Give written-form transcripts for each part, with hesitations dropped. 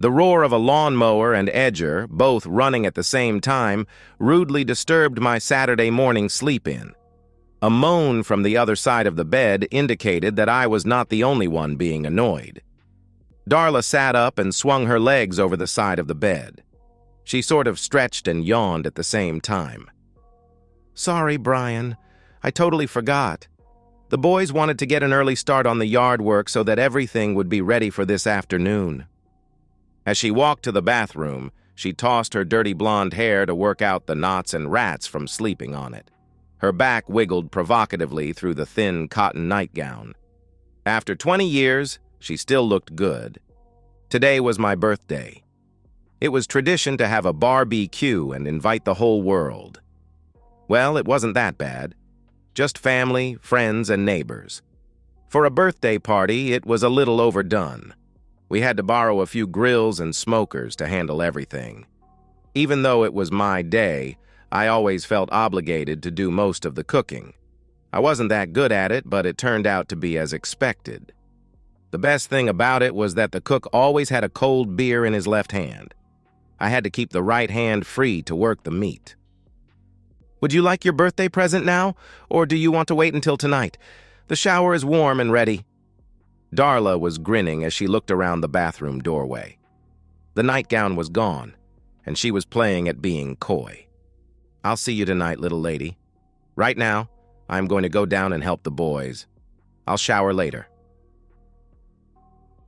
The roar of a lawnmower and edger, both running at the same time, rudely disturbed my Saturday morning sleep-in. A moan from the other side of the bed indicated that I was not the only one being annoyed. Darla sat up and swung her legs over the side of the bed. She sort of stretched and yawned at the same time. "Sorry, Brian. I totally forgot. The boys wanted to get an early start on the yard work so that everything would be ready for this afternoon." As she walked to the bathroom, she tossed her dirty blonde hair to work out the knots and rats from sleeping on it. Her back wiggled provocatively through the thin cotton nightgown. After 20 years, she still looked good. Today was my birthday. It was tradition to have a barbecue and invite the whole world. Well, it wasn't that bad. Just family, friends, and neighbors. For a birthday party, it was a little overdone. We had to borrow a few grills and smokers to handle everything. Even though it was my day, I always felt obligated to do most of the cooking. I wasn't that good at it, but it turned out to be as expected. The best thing about it was that the cook always had a cold beer in his left hand. I had to keep the right hand free to work the meat. "Would you like your birthday present now, or do you want to wait until tonight? The shower is warm and ready." Darla was grinning as she looked around the bathroom doorway. The nightgown was gone, and she was playing at being coy. "I'll see you tonight, little lady. Right now, I'm going to go down and help the boys. I'll shower later."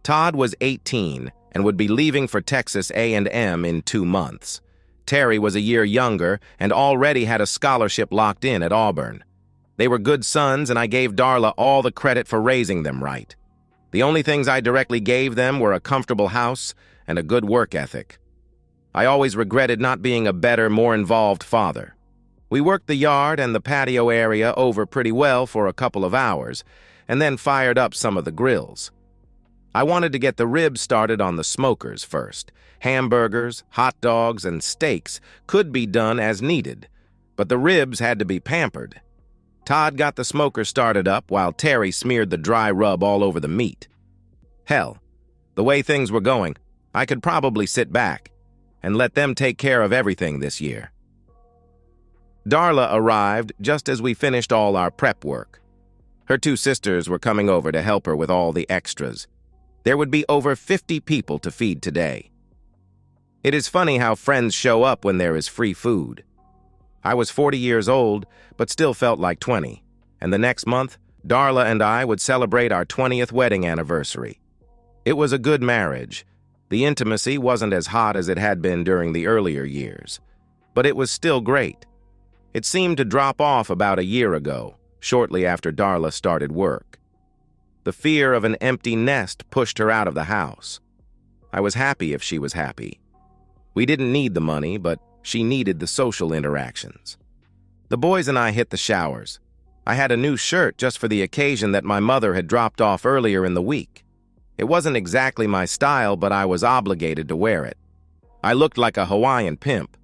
Todd was 18 and would be leaving for Texas A&M in 2 months. Terry was a year younger and already had a scholarship locked in at Auburn. They were good sons, and I gave Darla all the credit for raising them right. The only things I directly gave them were a comfortable house and a good work ethic. I always regretted not being a better, more involved father. We worked the yard and the patio area over pretty well for a couple of hours, and then fired up some of the grills. I wanted to get the ribs started on the smokers first. Hamburgers, hot dogs, and steaks could be done as needed, but the ribs had to be pampered. Todd got the smoker started up while Terry smeared the dry rub all over the meat. Hell, the way things were going, I could probably sit back and let them take care of everything this year. Darla arrived just as we finished all our prep work. Her 2 sisters were coming over to help her with all the extras. There would be over 50 people to feed today. It is funny how friends show up when there is free food. I was 40 years old, but still felt like 20, and the next month, Darla and I would celebrate our 20th wedding anniversary. It was a good marriage. The intimacy wasn't as hot as it had been during the earlier years, but it was still great. It seemed to drop off about a year ago, shortly after Darla started work. The fear of an empty nest pushed her out of the house. I was happy if she was happy. We didn't need the money, but she needed the social interactions. The boys and I hit the showers. I had a new shirt just for the occasion that my mother had dropped off earlier in the week. It wasn't exactly my style, but I was obligated to wear it. I looked like a Hawaiian pimp.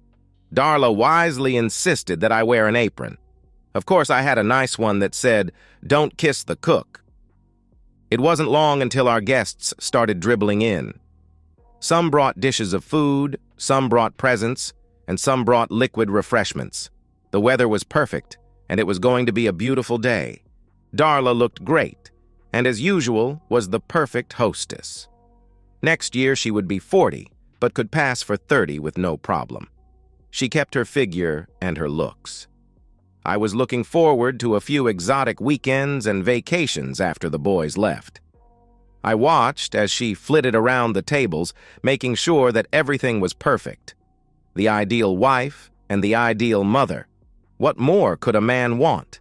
Darla wisely insisted that I wear an apron. Of course, I had a nice one that said, "Don't kiss the cook." It wasn't long until our guests started dribbling in. Some brought dishes of food, some brought presents, and some brought liquid refreshments. The weather was perfect, and it was going to be a beautiful day. Darla looked great, and as usual, was the perfect hostess. Next year she would be 40, but could pass for 30 with no problem. She kept her figure and her looks. I was looking forward to a few exotic weekends and vacations after the boys left. I watched as she flitted around the tables, making sure that everything was perfect. The ideal wife and the ideal mother. What more could a man want?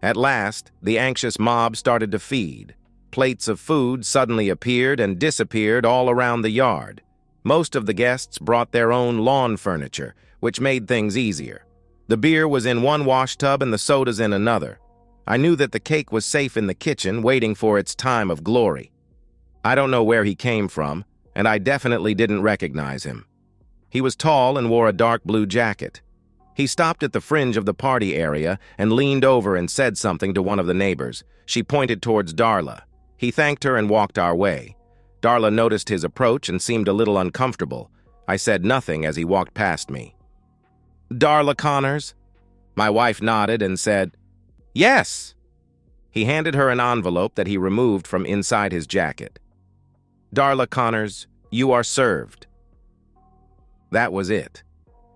At last, the anxious mob started to feed. Plates of food suddenly appeared and disappeared all around the yard. Most of the guests brought their own lawn furniture, which made things easier. The beer was in one washtub and the sodas in another. I knew that the cake was safe in the kitchen, waiting for its time of glory. I don't know where he came from, and I definitely didn't recognize him. He was tall and wore a dark blue jacket. He stopped at the fringe of the party area and leaned over and said something to one of the neighbors. She pointed towards Darla. He thanked her and walked our way. Darla noticed his approach and seemed a little uncomfortable. I said nothing as he walked past me. "Darla Connors?" My wife nodded and said, "Yes." He handed her an envelope that he removed from inside his jacket. "Darla Connors, you are served." That was it.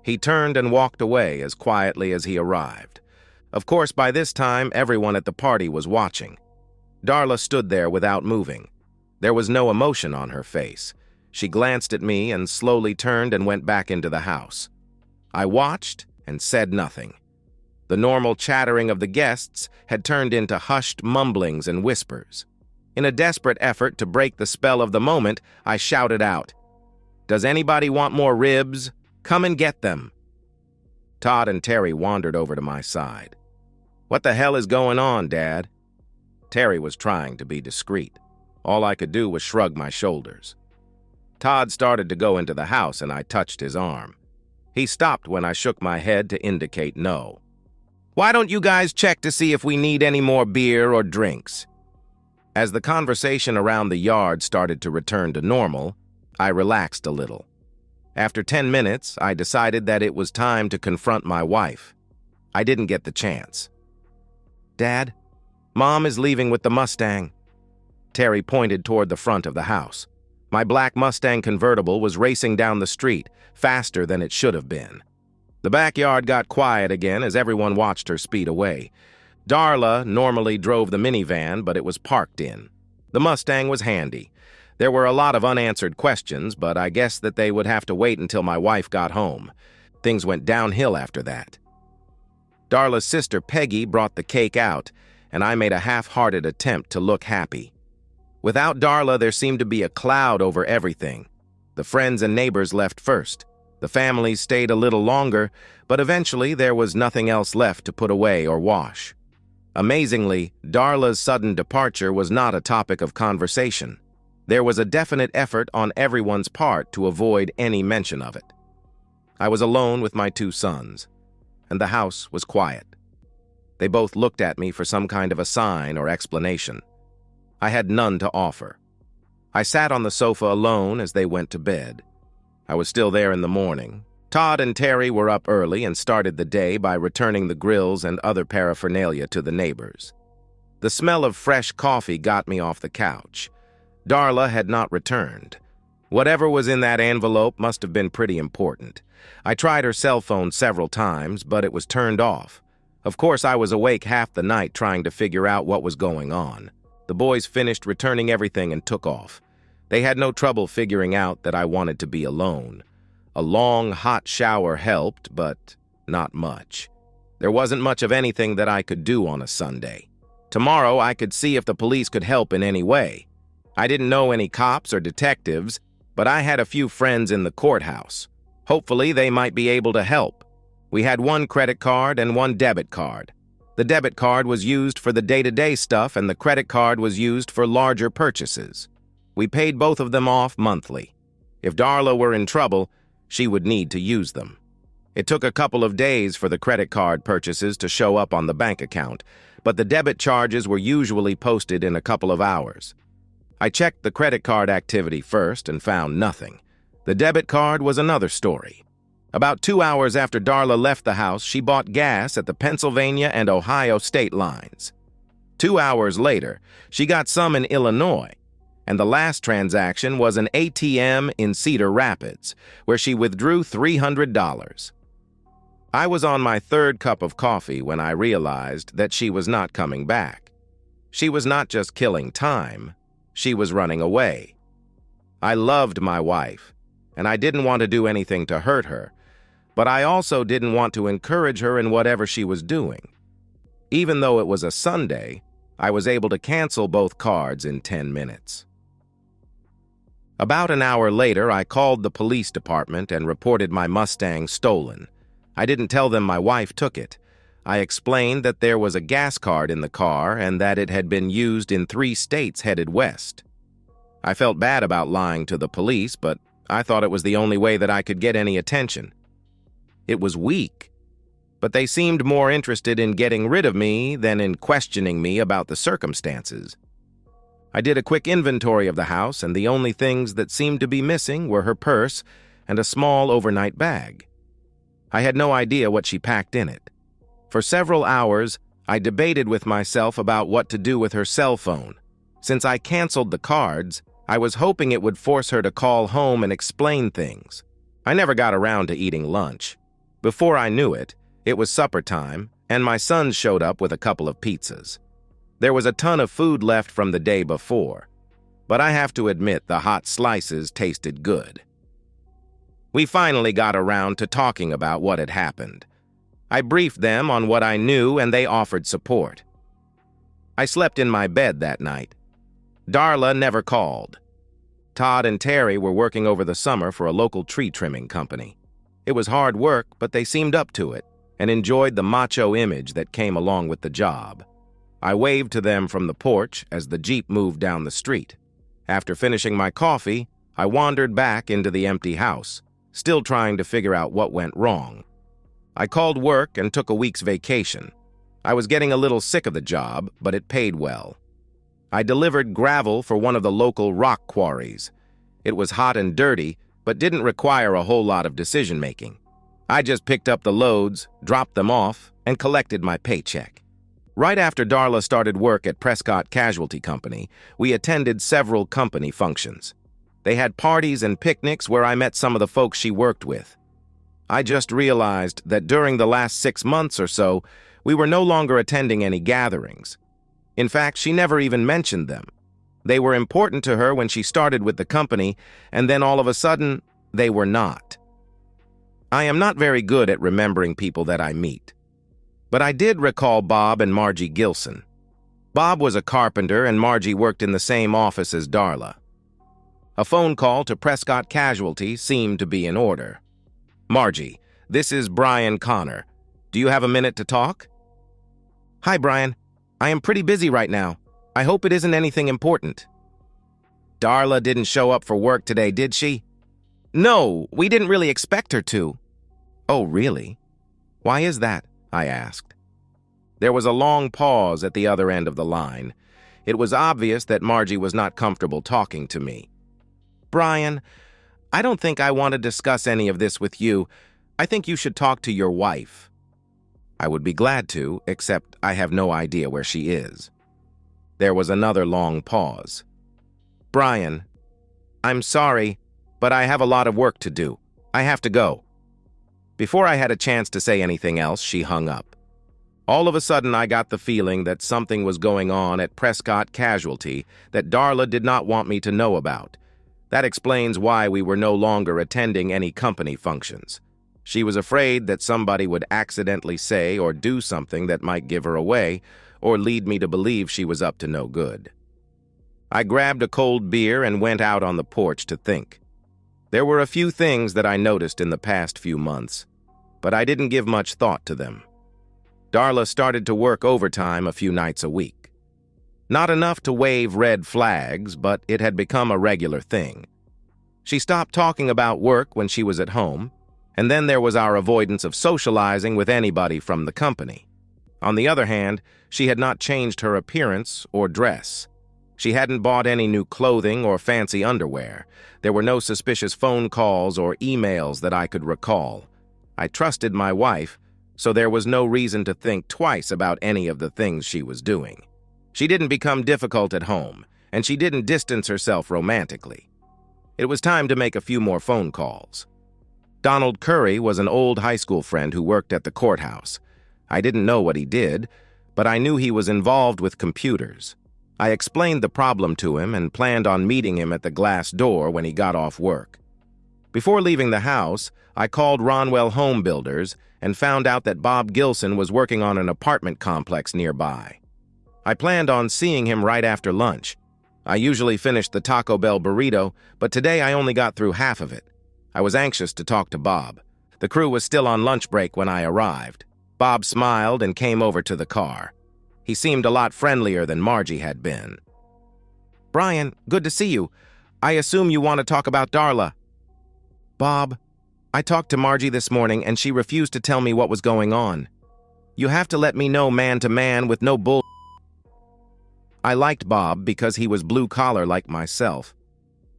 He turned and walked away as quietly as he arrived. Of course, by this time, everyone at the party was watching. Darla stood there without moving. There was no emotion on her face. She glanced at me and slowly turned and went back into the house. I watched and said nothing. The normal chattering of the guests had turned into hushed mumblings and whispers. In a desperate effort to break the spell of the moment, I shouted out, "Does anybody want more ribs? Come and get them." Todd and Terry wandered over to my side. "What the hell is going on, Dad?" Terry was trying to be discreet. All I could do was shrug my shoulders. Todd started to go into the house and I touched his arm. He stopped when I shook my head to indicate no. "Why don't you guys check to see if we need any more beer or drinks?" As the conversation around the yard started to return to normal, I relaxed a little. After 10 minutes, I decided that it was time to confront my wife. I didn't get the chance. "Dad, Mom is leaving with the Mustang." Terry pointed toward the front of the house. My black Mustang convertible was racing down the street, faster than it should have been. The backyard got quiet again as everyone watched her speed away. Darla normally drove the minivan, but it was parked in. The Mustang was handy. There were a lot of unanswered questions, but I guess that they would have to wait until my wife got home. Things went downhill after that. Darla's sister Peggy brought the cake out, and I made a half-hearted attempt to look happy. Without Darla, there seemed to be a cloud over everything. The friends and neighbors left first. The families stayed a little longer, but eventually there was nothing else left to put away or wash. Amazingly, Darla's sudden departure was not a topic of conversation. There was a definite effort on everyone's part to avoid any mention of it. I was alone with my 2 sons, and the house was quiet. They both looked at me for some kind of a sign or explanation. I had none to offer. I sat on the sofa alone as they went to bed. I was still there in the morning. Todd and Terry were up early and started the day by returning the grills and other paraphernalia to the neighbors. The smell of fresh coffee got me off the couch. Darla had not returned. Whatever was in that envelope must have been pretty important. I tried her cell phone several times, but it was turned off. Of course, I was awake half the night trying to figure out what was going on. The boys finished returning everything and took off. They had no trouble figuring out that I wanted to be alone. A long, hot shower helped, but not much. There wasn't much of anything that I could do on a Sunday. Tomorrow, I could see if the police could help in any way. I didn't know any cops or detectives, but I had a few friends in the courthouse. Hopefully, they might be able to help. We had 1 credit card and 1 debit card. The debit card was used for the day-to-day stuff, and the credit card was used for larger purchases. We paid both of them off monthly. If Darla were in trouble, she would need to use them. It took a couple of days for the credit card purchases to show up on the bank account, but the debit charges were usually posted in a couple of hours. I checked the credit card activity first and found nothing. The debit card was another story. About 2 hours after Darla left the house, she bought gas at the Pennsylvania and Ohio state lines. 2 hours later, she got some in Illinois, and the last transaction was an ATM in Cedar Rapids, where she withdrew $300. I was on my 3rd cup of coffee when I realized that she was not coming back. She was not just killing time, she was running away. I loved my wife, and I didn't want to do anything to hurt her, but I also didn't want to encourage her in whatever she was doing. Even though it was a Sunday, I was able to cancel both cards in 10 minutes. About an hour later, I called the police department and reported my Mustang stolen. I didn't tell them my wife took it. I explained that there was a gas card in the car and that it had been used in 3 states headed west. I felt bad about lying to the police, but I thought it was the only way that I could get any attention. It was weak, but they seemed more interested in getting rid of me than in questioning me about the circumstances. I did a quick inventory of the house, and the only things that seemed to be missing were her purse and a small overnight bag. I had no idea what she packed in it. For several hours, I debated with myself about what to do with her cell phone. Since I canceled the cards, I was hoping it would force her to call home and explain things. I never got around to eating lunch. Before I knew it, it was supper time, and my son showed up with a couple of pizzas. There was a ton of food left from the day before, but I have to admit the hot slices tasted good. We finally got around to talking about what had happened. I briefed them on what I knew, and they offered support. I slept in my bed that night. Darla never called. Todd and Terry were working over the summer for a local tree trimming company. It was hard work, but they seemed up to it and enjoyed the macho image that came along with the job. I waved to them from the porch as the Jeep moved down the street. After finishing my coffee, I wandered back into the empty house, still trying to figure out what went wrong. I called work and took a week's vacation. I was getting a little sick of the job, but it paid well. I delivered gravel for one of the local rock quarries. It was hot and dirty, but didn't require a whole lot of decision-making. I just picked up the loads, dropped them off, and collected my paycheck. Right after Darla started work at Prescott Casualty Company, we attended several company functions. They had parties and picnics where I met some of the folks she worked with. I just realized that during the last 6 months or so, we were no longer attending any gatherings. In fact, she never even mentioned them. They were important to her when she started with the company, and then all of a sudden, they were not. I am not very good at remembering people that I meet. But I did recall Bob and Margie Gilson. Bob was a carpenter, and Margie worked in the same office as Darla. A phone call to Prescott Casualty seemed to be in order. "Margie, this is Brian Connor. Do you have a minute to talk?" "Hi, Brian. I am pretty busy right now. I hope it isn't anything important." "Darla didn't show up for work today, did she?" "No, we didn't really expect her to." "Oh, really? Why is that?" I asked. There was a long pause at the other end of the line. It was obvious that Margie was not comfortable talking to me. "Brian, I don't think I want to discuss any of this with you. I think you should talk to your wife." "I would be glad to, except I have no idea where she is." There was another long pause. "Brian, I'm sorry, but I have a lot of work to do. I have to go." Before I had a chance to say anything else, she hung up. All of a sudden, I got the feeling that something was going on at Prescott Casualty that Darla did not want me to know about. That explains why we were no longer attending any company functions. She was afraid that somebody would accidentally say or do something that might give her away or lead me to believe she was up to no good. I grabbed a cold beer and went out on the porch to think. There were a few things that I noticed in the past few months, but I didn't give much thought to them. Darla started to work overtime a few nights a week. Not enough to wave red flags, but it had become a regular thing. She stopped talking about work when she was at home, and then there was our avoidance of socializing with anybody from the company. On the other hand, she had not changed her appearance or dress. She hadn't bought any new clothing or fancy underwear. There were no suspicious phone calls or emails that I could recall. I trusted my wife, so there was no reason to think twice about any of the things she was doing. She didn't become difficult at home, and she didn't distance herself romantically. It was time to make a few more phone calls. Donald Curry was an old high school friend who worked at the courthouse. I didn't know what he did, but I knew he was involved with computers. I explained the problem to him and planned on meeting him at the glass door when he got off work. Before leaving the house, I called Ronwell Home Builders and found out that Bob Gilson was working on an apartment complex nearby. I planned on seeing him right after lunch. I usually finish the Taco Bell burrito, but today I only got through half of it. I was anxious to talk to Bob. The crew was still on lunch break when I arrived. Bob smiled and came over to the car. He seemed a lot friendlier than Margie had been. "Brian, good to see you. I assume you want to talk about Darla." "Bob, I talked to Margie this morning and she refused to tell me what was going on. You have to let me know man to man with no bull." I liked Bob because he was blue-collar like myself.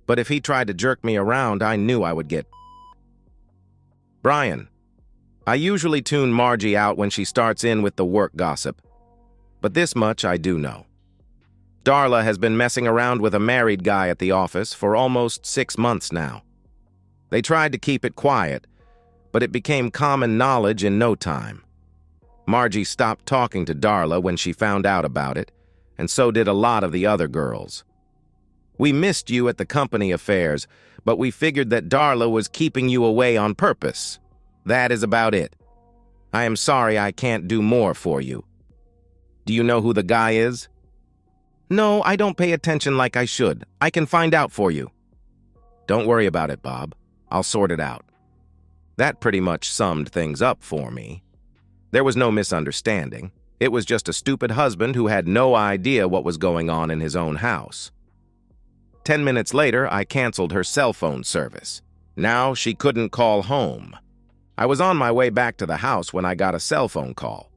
But if he tried to jerk me around, I knew I would get Brian. I usually tune Margie out when she starts in with the work gossip. But this much I do know. Darla has been messing around with a married guy at the office for almost 6 months now. They tried to keep it quiet, but it became common knowledge in no time. Margie stopped talking to Darla when she found out about it, and so did a lot of the other girls. We missed you at the company affairs, but we figured that Darla was keeping you away on purpose. That is about it. I am sorry I can't do more for you. Do you know who the guy is? No, I don't pay attention like I should. I can find out for you. Don't worry about it, Bob. I'll sort it out. That pretty much summed things up for me. There was no misunderstanding. It was just a stupid husband who had no idea what was going on in his own house. 10 minutes later, I canceled her cell phone service. Now she couldn't call home. I was on my way back to the house when I got a cell phone call.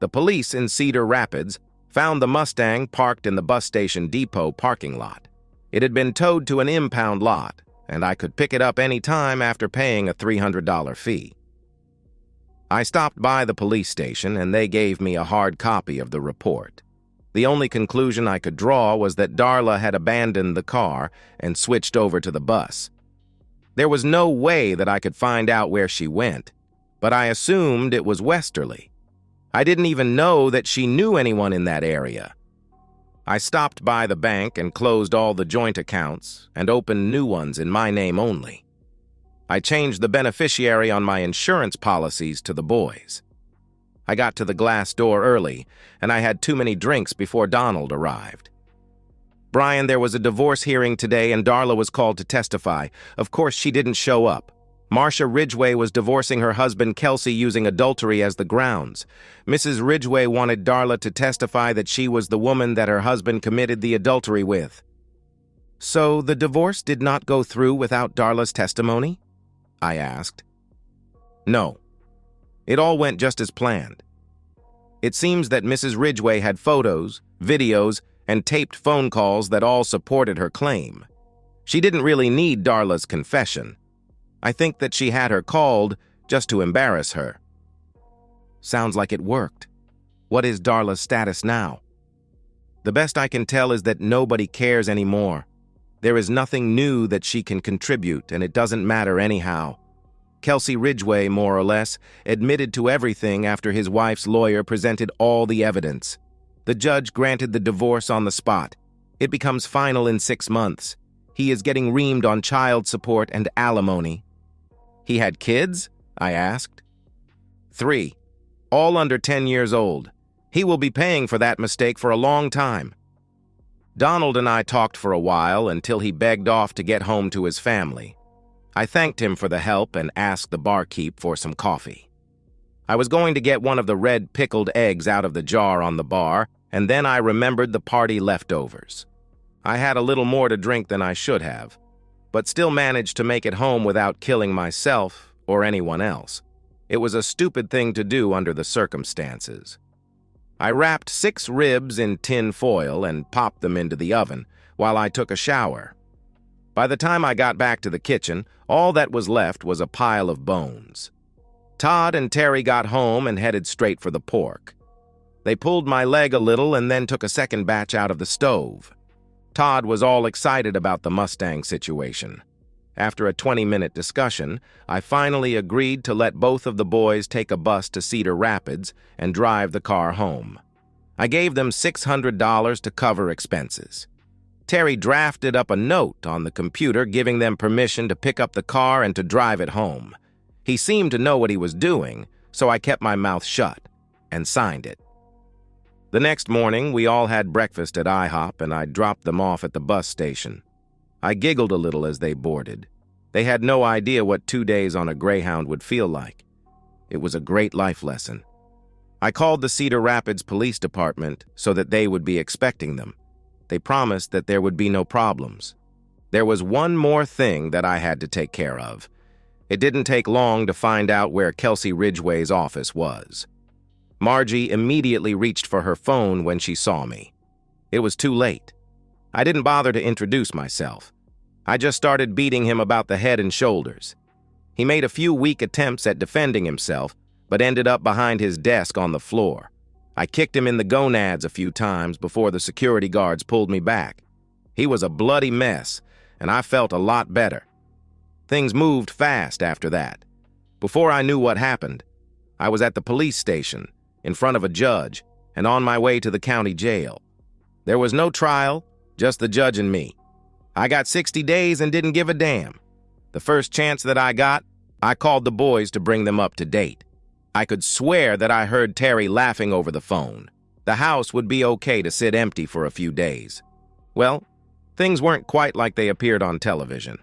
The police in Cedar Rapids found the Mustang parked in the bus station depot parking lot. It had been towed to an impound lot, and I could pick it up any time after paying a $300 fee. I stopped by the police station, and they gave me a hard copy of the report. The only conclusion I could draw was that Darla had abandoned the car and switched over to the bus. There was no way that I could find out where she went, but I assumed it was westerly. I didn't even know that she knew anyone in that area. I stopped by the bank and closed all the joint accounts and opened new ones in my name only. I changed the beneficiary on my insurance policies to the boys. I got to the glass door early, and I had too many drinks before Donald arrived. Brian, there was a divorce hearing today, and Darla was called to testify. Of course, she didn't show up. Marcia Ridgway was divorcing her husband Kelsey using adultery as the grounds. Mrs. Ridgway wanted Darla to testify that she was the woman that her husband committed the adultery with. So the divorce did not go through without Darla's testimony? I asked. No. It all went just as planned. It seems that Mrs. Ridgway had photos, videos, and taped phone calls that all supported her claim. She didn't really need Darla's confession. I think that she had her called just to embarrass her. Sounds like it worked. What is Darla's status now? The best I can tell is that nobody cares anymore. There is nothing new that she can contribute, and it doesn't matter anyhow. Kelsey Ridgway, more or less, admitted to everything after his wife's lawyer presented all the evidence. The judge granted the divorce on the spot. It becomes final in 6 months. He is getting reamed on child support and alimony. He had kids? I asked. 3, all under 10 years old. He will be paying for that mistake for a long time. Donald and I talked for a while until he begged off to get home to his family. I thanked him for the help and asked the barkeep for some coffee. I was going to get one of the red pickled eggs out of the jar on the bar, and then I remembered the party leftovers. I had a little more to drink than I should have, but still managed to make it home without killing myself or anyone else. It was a stupid thing to do under the circumstances. I wrapped 6 ribs in tin foil and popped them into the oven while I took a shower. By the time I got back to the kitchen, all that was left was a pile of bones. Todd and Terry got home and headed straight for the pork. They pulled my leg a little and then took a second batch out of the stove. Todd was all excited about the Mustang situation. After a 20-minute discussion, I finally agreed to let both of the boys take a bus to Cedar Rapids and drive the car home. I gave them $600 to cover expenses. Terry drafted up a note on the computer giving them permission to pick up the car and to drive it home. He seemed to know what he was doing, so I kept my mouth shut and signed it. The next morning, we all had breakfast at IHOP, and I dropped them off at the bus station. I giggled a little as they boarded. They had no idea what 2 days on a Greyhound would feel like. It was a great life lesson. I called the Cedar Rapids Police Department so that they would be expecting them. They promised that there would be no problems. There was one more thing that I had to take care of. It didn't take long to find out where Kelsey Ridgway's office was. Margie immediately reached for her phone when she saw me. It was too late. I didn't bother to introduce myself. I just started beating him about the head and shoulders. He made a few weak attempts at defending himself, but ended up behind his desk on the floor. I kicked him in the gonads a few times before the security guards pulled me back. He was a bloody mess, and I felt a lot better. Things moved fast after that. Before I knew what happened, I was at the police station, in front of a judge, and on my way to the county jail. There was no trial, just the judge and me. I got 60 days and didn't give a damn. The first chance that I got, I called the boys to bring them up to date. I could swear that I heard Terry laughing over the phone. The house would be okay to sit empty for a few days. Well, things weren't quite like they appeared on television.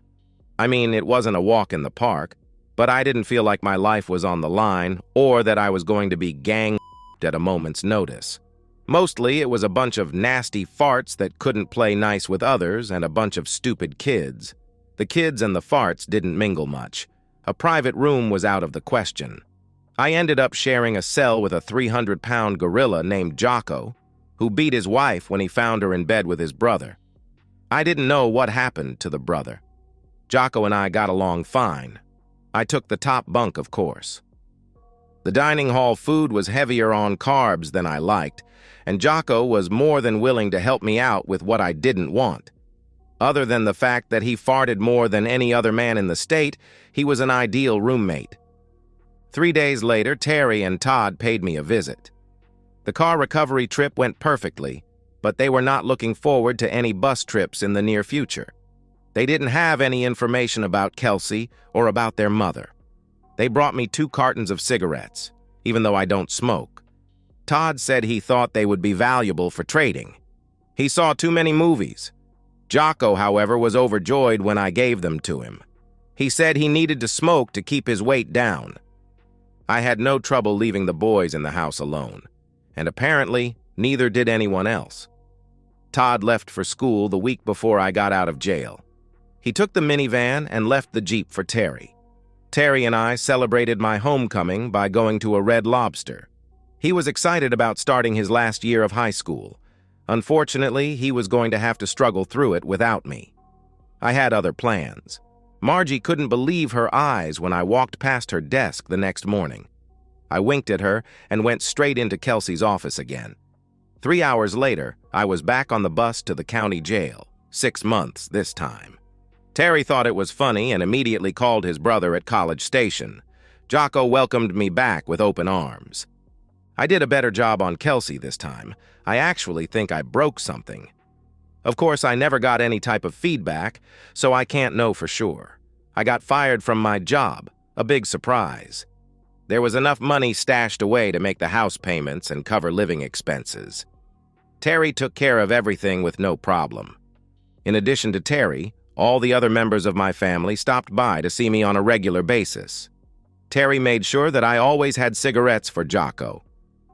I mean, it wasn't a walk in the park, but I didn't feel like my life was on the line or that I was going to be gang at a moment's notice. Mostly, it was a bunch of nasty farts that couldn't play nice with others and a bunch of stupid kids. The kids and the farts didn't mingle much. A private room was out of the question. I ended up sharing a cell with a 300-pound gorilla named Jocko, who beat his wife when he found her in bed with his brother. I didn't know what happened to the brother. Jocko and I got along fine. I took the top bunk, of course. The dining hall food was heavier on carbs than I liked, and Jocko was more than willing to help me out with what I didn't want. Other than the fact that he farted more than any other man in the state, he was an ideal roommate. 3 days later, Terry and Todd paid me a visit. The car recovery trip went perfectly, but they were not looking forward to any bus trips in the near future. They didn't have any information about Kelsey or about their mother. They brought me 2 cartons of cigarettes, even though I don't smoke. Todd said he thought they would be valuable for trading. He saw too many movies. Jocko, however, was overjoyed when I gave them to him. He said he needed to smoke to keep his weight down. I had no trouble leaving the boys in the house alone, and apparently neither did anyone else. Todd left for school the week before I got out of jail. He took the minivan and left the Jeep for Terry. Terry and I celebrated my homecoming by going to a Red Lobster. He was excited about starting his last year of high school. Unfortunately, he was going to have to struggle through it without me. I had other plans. Margie couldn't believe her eyes when I walked past her desk the next morning. I winked at her and went straight into Kelsey's office again. 3 hours later, I was back on the bus to the county jail, 6 months this time. Terry thought it was funny and immediately called his brother at College Station. Jocko welcomed me back with open arms. I did a better job on Kelsey this time. I actually think I broke something. Of course, I never got any type of feedback, so I can't know for sure. I got fired from my job, a big surprise. There was enough money stashed away to make the house payments and cover living expenses. Terry took care of everything with no problem. In addition to Terry, all the other members of my family stopped by to see me on a regular basis. Terry made sure that I always had cigarettes for Jocko.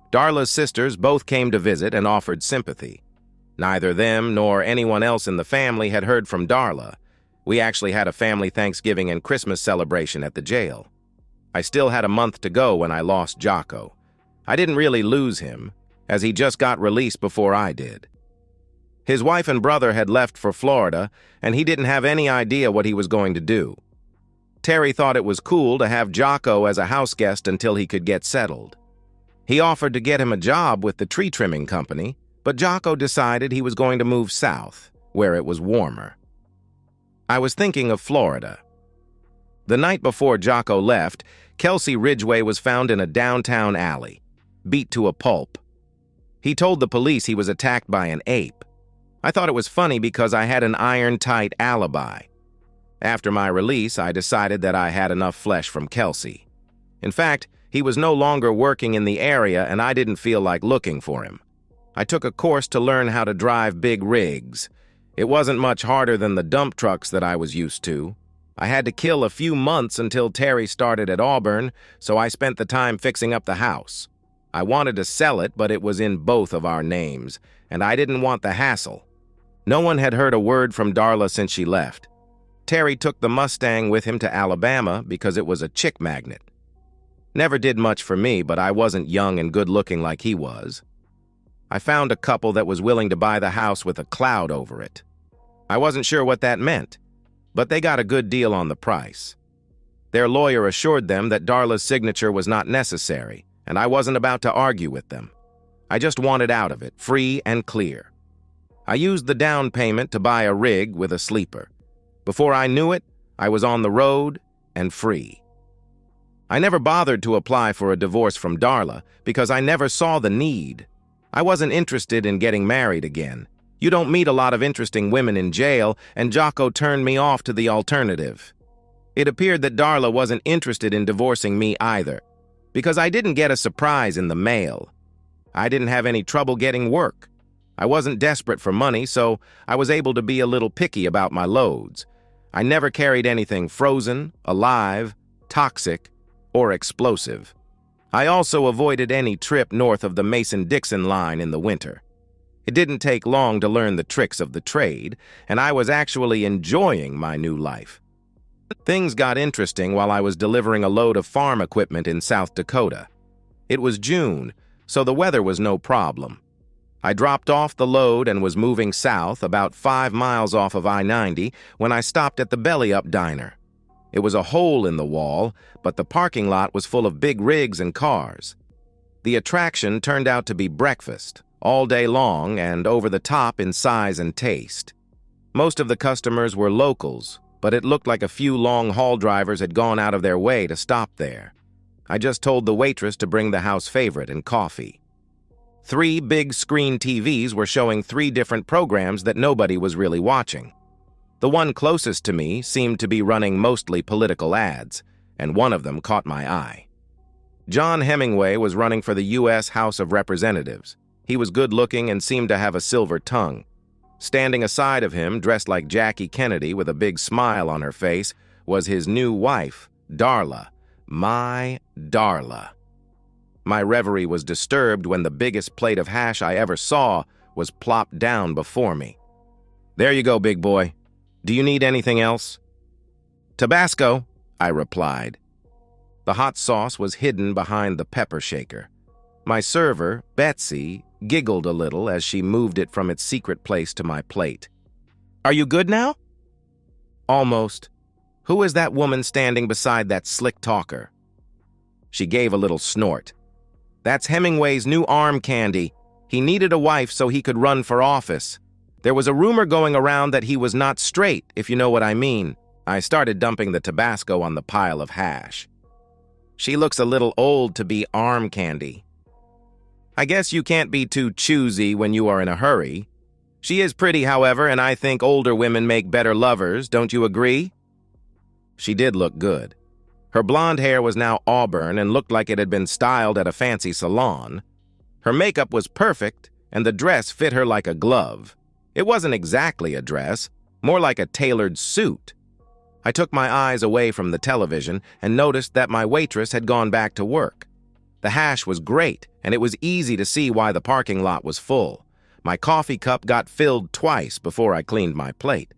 Darla's sisters both came to visit and offered sympathy. Neither them nor anyone else in the family had heard from Darla. We actually had a family Thanksgiving and Christmas celebration at the jail. I still had a month to go when I lost Jocko. I didn't really lose him, as he just got released before I did. His wife and brother had left for Florida, and he didn't have any idea what he was going to do. Terry thought it was cool to have Jocko as a house guest until he could get settled. He offered to get him a job with the tree trimming company, but Jocko decided he was going to move south, where it was warmer. I was thinking of Florida. The night before Jocko left, Kelsey Ridgway was found in a downtown alley, beat to a pulp. He told the police he was attacked by an ape. I thought it was funny because I had an iron-tight alibi. After my release, I decided that I had enough flesh from Kelsey. In fact, he was no longer working in the area and I didn't feel like looking for him. I took a course to learn how to drive big rigs. It wasn't much harder than the dump trucks that I was used to. I had to kill a few months until Terry started at Auburn, so I spent the time fixing up the house. I wanted to sell it, but it was in both of our names, and I didn't want the hassle. No one had heard a word from Darla since she left. Terry took the Mustang with him to Alabama because it was a chick magnet. Never did much for me, but I wasn't young and good-looking like he was. I found a couple that was willing to buy the house with a cloud over it. I wasn't sure what that meant, but they got a good deal on the price. Their lawyer assured them that Darla's signature was not necessary, and I wasn't about to argue with them. I just wanted out of it, free and clear. I used the down payment to buy a rig with a sleeper. Before I knew it, I was on the road and free. I never bothered to apply for a divorce from Darla because I never saw the need. I wasn't interested in getting married again. You don't meet a lot of interesting women in jail, and Jocko turned me off to the alternative. It appeared that Darla wasn't interested in divorcing me either, because I didn't get a surprise in the mail. I didn't have any trouble getting work. I wasn't desperate for money, so I was able to be a little picky about my loads. I never carried anything frozen, alive, toxic, or explosive. I also avoided any trip north of the Mason-Dixon line in the winter. It didn't take long to learn the tricks of the trade, and I was actually enjoying my new life. Things got interesting while I was delivering a load of farm equipment in South Dakota. It was June, so the weather was no problem. I dropped off the load and was moving south about 5 miles off of I-90 when I stopped at the Belly Up Diner. It was a hole in the wall, but the parking lot was full of big rigs and cars. The attraction turned out to be breakfast, all day long and over the top in size and taste. Most of the customers were locals, but it looked like a few long-haul drivers had gone out of their way to stop there. I just told the waitress to bring the house favorite and coffee. 3 big screen TVs were showing 3 different programs that nobody was really watching. The one closest to me seemed to be running mostly political ads, and one of them caught my eye. John Hemingway was running for the U.S. House of Representatives. He was good-looking and seemed to have a silver tongue. Standing aside of him, dressed like Jackie Kennedy with a big smile on her face, was his new wife, Darla. My Darla. My reverie was disturbed when the biggest plate of hash I ever saw was plopped down before me. "There you go, big boy. Do you need anything else?" "Tabasco," I replied. The hot sauce was hidden behind the pepper shaker. My server, Betsy, giggled a little as she moved it from its secret place to my plate. "Are you good now?" "Almost. Who is that woman standing beside that slick talker?" She gave a little snort. "That's Hemingway's new arm candy. He needed a wife so he could run for office. There was a rumor going around that he was not straight, if you know what I mean." I started dumping the Tabasco on the pile of hash. "She looks a little old to be arm candy." "I guess you can't be too choosy when you are in a hurry. She is pretty, however, and I think older women make better lovers, don't you agree?" She did look good. Her blonde hair was now auburn and looked like it had been styled at a fancy salon. Her makeup was perfect, and the dress fit her like a glove. It wasn't exactly a dress, more like a tailored suit. I took my eyes away from the television and noticed that my waitress had gone back to work. The hash was great, and it was easy to see why the parking lot was full. My coffee cup got filled twice before I cleaned my plate.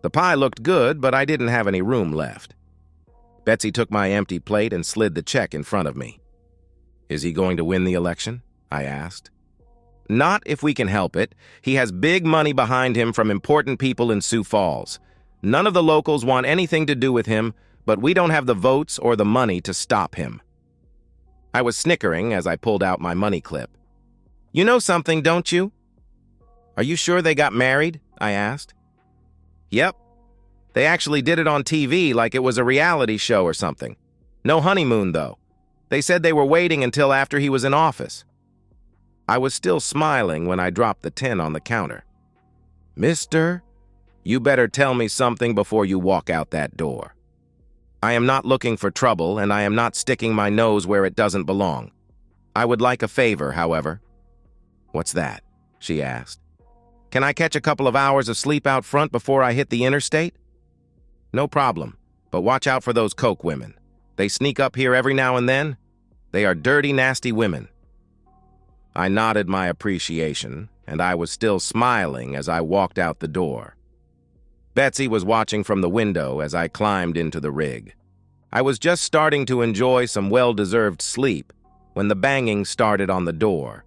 The pie looked good, but I didn't have any room left. Betsy took my empty plate and slid the check in front of me. "Is he going to win the election?" I asked. "Not if we can help it. He has big money behind him from important people in Sioux Falls. None of the locals want anything to do with him, but we don't have the votes or the money to stop him." I was snickering as I pulled out my money clip. "You know something, don't you?" "Are you sure they got married?" I asked. "Yep. They actually did it on TV like it was a reality show or something. No honeymoon, though. They said they were waiting until after he was in office." I was still smiling when I dropped the 10 on the counter. "Mister, you better tell me something before you walk out that door. I am not looking for trouble, and I am not sticking my nose where it doesn't belong. I would like a favor, however." "What's that?" she asked. "Can I catch a couple of hours of sleep out front before I hit the interstate?" "No problem, but watch out for those coke women. They sneak up here every now and then. They are dirty, nasty women." I nodded my appreciation, and I was still smiling as I walked out the door. Betsy was watching from the window as I climbed into the rig. I was just starting to enjoy some well-deserved sleep when the banging started on the door.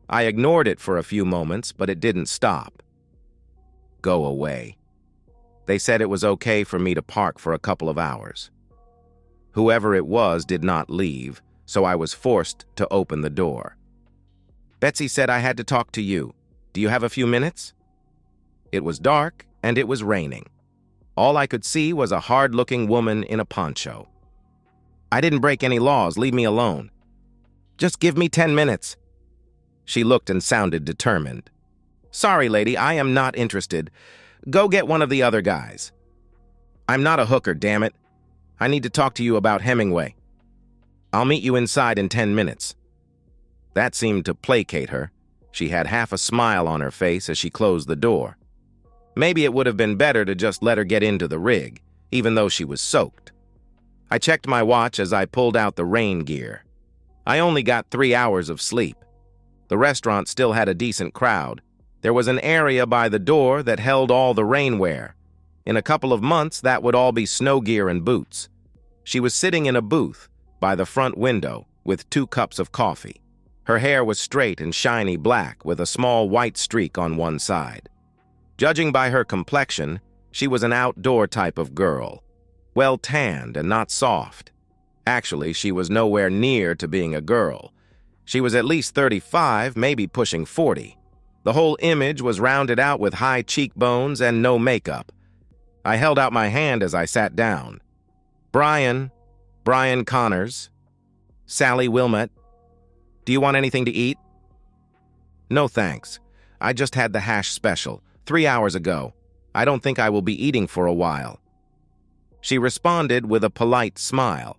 I ignored it for a few moments, but it didn't stop. Go away. They said it was okay for me to park for a couple of hours. Whoever it was did not leave, so I was forced to open the door. Betsy said I had to talk to you. Do you have a few minutes? It was dark, and it was raining. All I could see was a hard-looking woman in a poncho. I didn't break any laws. Leave me alone. Just give me 10 minutes. She looked and sounded determined. Sorry, lady, I am not interested. Go get one of the other guys. I'm not a hooker, damn it. I need to talk to you about Hemingway. I'll meet you inside in 10 minutes. That seemed to placate her. She had half a smile on her face as she closed the door. Maybe it would have been better to just let her get into the rig, even though she was soaked. I checked my watch as I pulled out the rain gear. I only got 3 hours of sleep. The restaurant still had a decent crowd. There was an area by the door that held all the rainwear. In a couple of months, that would all be snow gear and boots. She was sitting in a booth by the front window with 2 cups of coffee. Her hair was straight and shiny black with a small white streak on one side. Judging by her complexion, she was an outdoor type of girl, well tanned and not soft. Actually, she was nowhere near to being a girl. She was at least 35, maybe pushing 40. The whole image was rounded out with high cheekbones and no makeup. I held out my hand as I sat down. Brian Connors, Sally Wilmot, do you want anything to eat? No thanks. I just had the hash special, 3 hours ago. I don't think I will be eating for a while. She responded with a polite smile.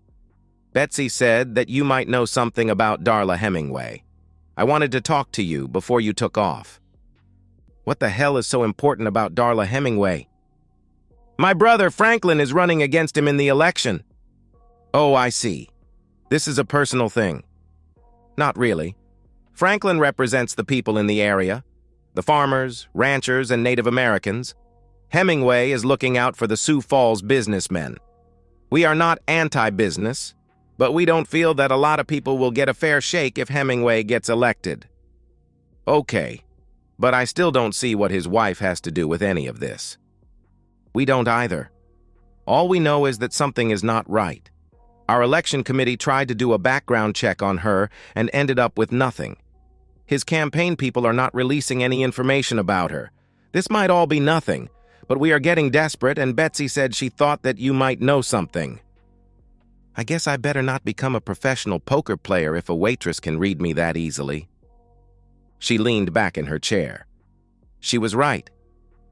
Betsy said that you might know something about Darla Hemingway. I wanted to talk to you before you took off. What the hell is so important about Darla Hemingway? My brother Franklin is running against him in the election. Oh, I see. This is a personal thing. Not really. Franklin represents the people in the area, the farmers, ranchers, and Native Americans. Hemingway is looking out for the Sioux Falls businessmen. We are not anti-business, but we don't feel that a lot of people will get a fair shake if Hemingway gets elected. Okay, but I still don't see what his wife has to do with any of this. We don't either. All we know is that something is not right. Our election committee tried to do a background check on her and ended up with nothing. His campaign people are not releasing any information about her. This might all be nothing, but we are getting desperate, and Betsy said she thought that you might know something. I guess I better not become a professional poker player if a waitress can read me that easily. She leaned back in her chair. She was right.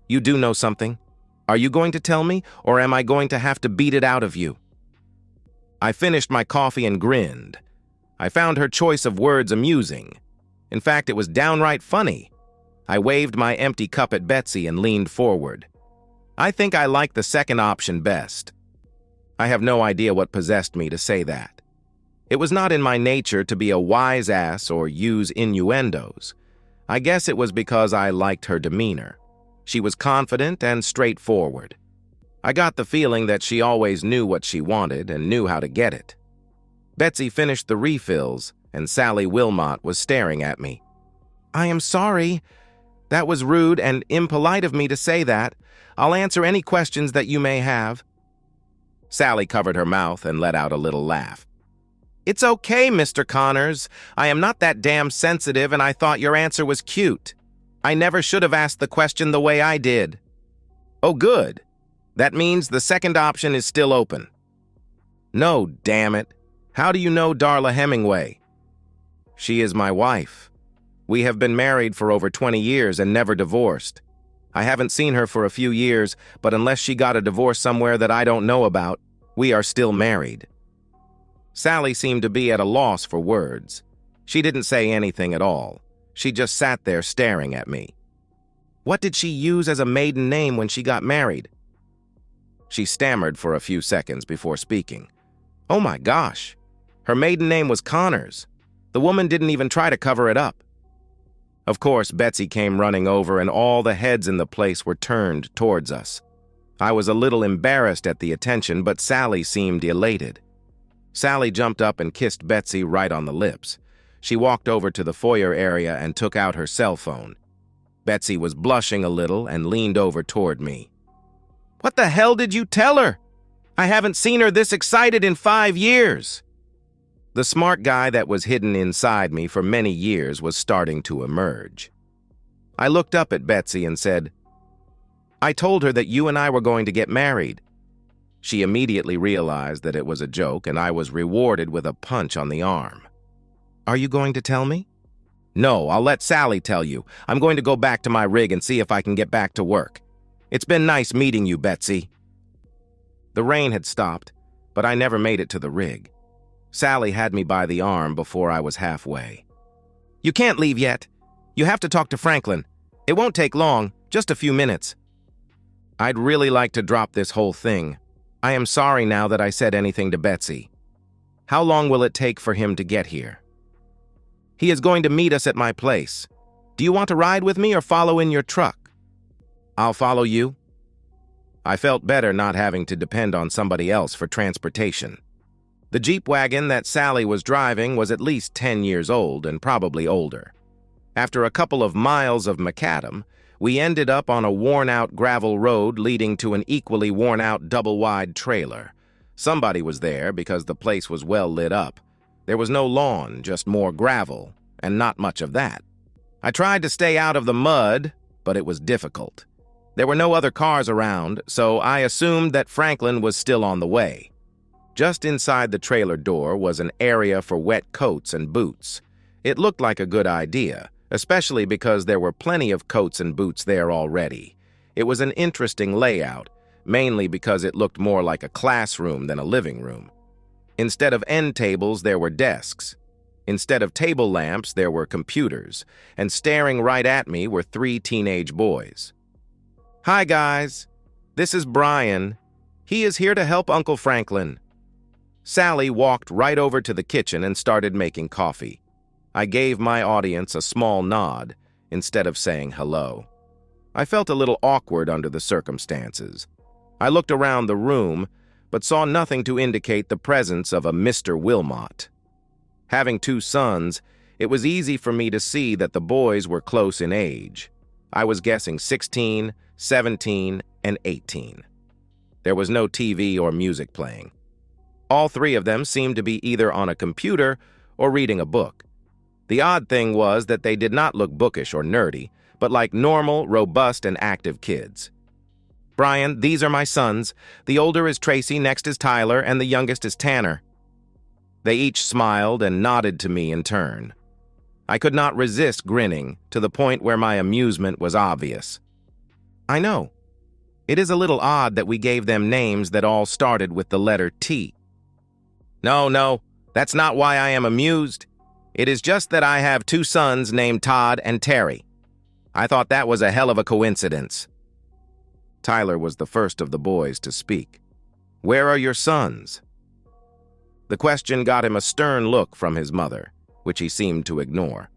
You do know something. Are you going to tell me, or am I going to have to beat it out of you? I finished my coffee and grinned. I found her choice of words amusing. In fact, it was downright funny. I waved my empty cup at Betsy and leaned forward. I think I like the second option best. I have no idea what possessed me to say that. It was not in my nature to be a wise ass or use innuendos. I guess it was because I liked her demeanor. She was confident and straightforward. I got the feeling that she always knew what she wanted and knew how to get it. Betsy finished the refills, and Sally Wilmot was staring at me. I am sorry. That was rude and impolite of me to say that. I'll answer any questions that you may have. Sally covered her mouth and let out a little laugh. It's okay, Mr. Connors. I am not that damn sensitive, and I thought your answer was cute. I never should have asked the question the way I did. Oh, good. That means the second option is still open. No, damn it. How do you know Darla Hemingway? She is my wife. We have been married for over 20 years and never divorced. I haven't seen her for a few years, but unless she got a divorce somewhere that I don't know about, we are still married. Sally seemed to be at a loss for words. She didn't say anything at all. She just sat there staring at me. What did she use as a maiden name when she got married? She stammered for a few seconds before speaking. Oh my gosh. Her maiden name was Connors. The woman didn't even try to cover it up. Of course, Betsy came running over and all the heads in the place were turned towards us. I was a little embarrassed at the attention, but Sally seemed elated. Sally jumped up and kissed Betsy right on the lips. She walked over to the foyer area and took out her cell phone. Betsy was blushing a little and leaned over toward me. "What the hell did you tell her? I haven't seen her this excited in 5 years." The smart guy that was hidden inside me for many years was starting to emerge. I looked up at Betsy and said, "I told her that you and I were going to get married." She immediately realized that it was a joke, and I was rewarded with a punch on the arm. "Are you going to tell me?" "No, I'll let Sally tell you. I'm going to go back to my rig and see if I can get back to work. It's been nice meeting you, Betsy." The rain had stopped, but I never made it to the rig. Sally had me by the arm before I was halfway. "You can't leave yet. You have to talk to Franklin. It won't take long, just a few minutes." I'd really like to drop this whole thing. I am sorry now that I said anything to Betsy. How long will it take for him to get here? "He is going to meet us at my place. Do you want to ride with me or follow in your truck?" "I'll follow you." I felt better not having to depend on somebody else for transportation. The Jeep wagon that Sally was driving was at least 10 years old and probably older. After a couple of miles of macadam, we ended up on a worn-out gravel road leading to an equally worn-out double-wide trailer. Somebody was there because the place was well lit up. There was no lawn, just more gravel, and not much of that. I tried to stay out of the mud, but it was difficult. There were no other cars around, so I assumed that Franklin was still on the way. Just inside the trailer door was an area for wet coats and boots. It looked like a good idea, especially because there were plenty of coats and boots there already. It was an interesting layout, mainly because it looked more like a classroom than a living room. Instead of end tables, there were desks. Instead of table lamps, there were computers, and staring right at me were 3 teenage boys. "Hi, guys. This is Brian. He is here to help Uncle Franklin." Sally walked right over to the kitchen and started making coffee. I gave my audience a small nod instead of saying hello. I felt a little awkward under the circumstances. I looked around the room, but saw nothing to indicate the presence of a Mr. Wilmot. Having 2 sons, it was easy for me to see that the boys were close in age. I was guessing 16, 17, and 18. There was no TV or music playing. All 3 of them seemed to be either on a computer or reading a book. The odd thing was that they did not look bookish or nerdy, but like normal, robust, and active kids. "Brian, these are my sons. The older is Tracy, next is Tyler, and the youngest is Tanner." They each smiled and nodded to me in turn. I could not resist grinning, to the point where my amusement was obvious. "I know. It is a little odd that we gave them names that all started with the letter T." No, that's not why I am amused. It is just that I have 2 sons named Todd and Terry. I thought that was a hell of a coincidence." Tyler was the first of the boys to speak. "Where are your sons?" The question got him a stern look from his mother, which he seemed to ignore.